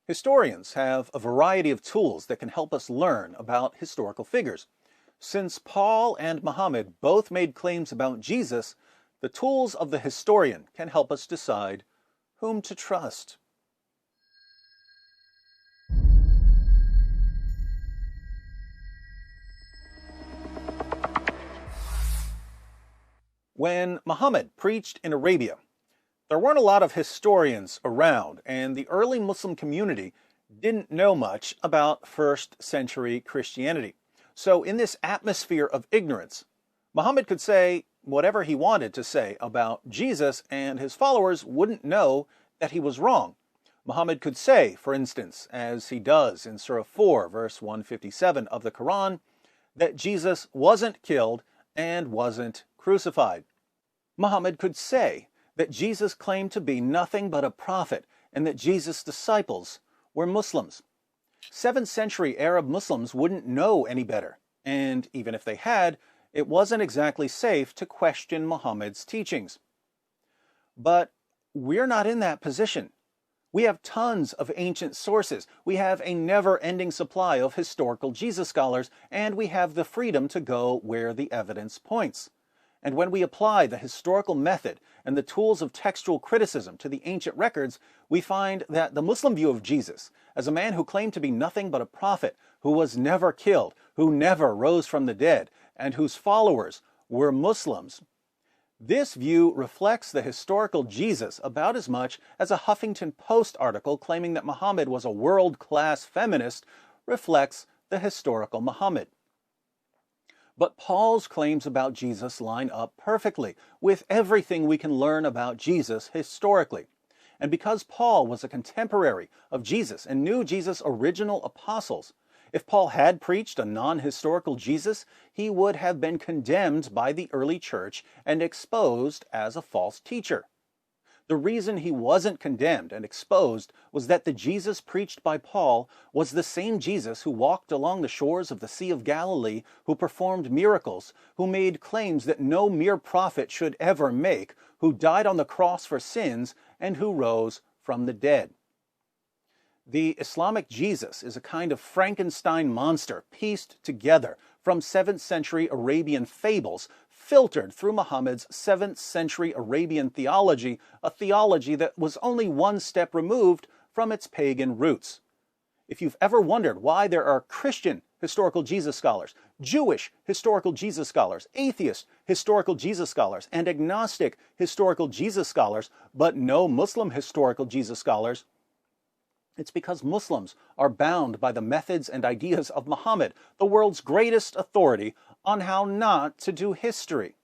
Historians have a variety of tools that can help us learn about historical figures. Since Paul and Muhammad both made claims about Jesus, the tools of the historian can help us decide whom to trust. When Muhammad preached in Arabia, there weren't a lot of historians around, and the early Muslim community didn't know much about first century Christianity. So in this atmosphere of ignorance, Muhammad could say whatever he wanted to say about Jesus, and his followers wouldn't know that he was wrong. Muhammad could say, for instance, as he does in Surah 4, verse 157 of the Quran, that Jesus wasn't killed and wasn't crucified. Muhammad could say that Jesus claimed to be nothing but a prophet and that Jesus' disciples were Muslims. 7th century Arab Muslims wouldn't know any better, and even if they had, it wasn't exactly safe to question Muhammad's teachings. But we're not in that position. We have tons of ancient sources. We have a never-ending supply of historical Jesus scholars, and we have the freedom to go where the evidence points. And when we apply the historical method and the tools of textual criticism to the ancient records, we find that the Muslim view of Jesus as a man who claimed to be nothing but a prophet, who was never killed, who never rose from the dead, and whose followers were Muslims, this view reflects the historical Jesus about as much as a Huffington Post article claiming that Muhammad was a world-class feminist reflects the historical Muhammad. But Paul's claims about Jesus line up perfectly with everything we can learn about Jesus historically. And because Paul was a contemporary of Jesus and knew Jesus' original apostles, if Paul had preached a non-historical Jesus, he would have been condemned by the early church and exposed as a false teacher. The reason he wasn't condemned and exposed was that the Jesus preached by Paul was the same Jesus who walked along the shores of the Sea of Galilee, who performed miracles, who made claims that no mere prophet should ever make, who died on the cross for sins, and who rose from the dead. The Islamic Jesus is a kind of Frankenstein monster pieced together from 7th century Arabian fables, filtered through Muhammad's 7th century Arabian theology, a theology that was only one step removed from its pagan roots. If you've ever wondered why there are Christian historical Jesus scholars, Jewish historical Jesus scholars, atheist historical Jesus scholars, and agnostic historical Jesus scholars, but no Muslim historical Jesus scholars, it's because Muslims are bound by the methods and ideas of Muhammad, the world's greatest authority on how not to do history.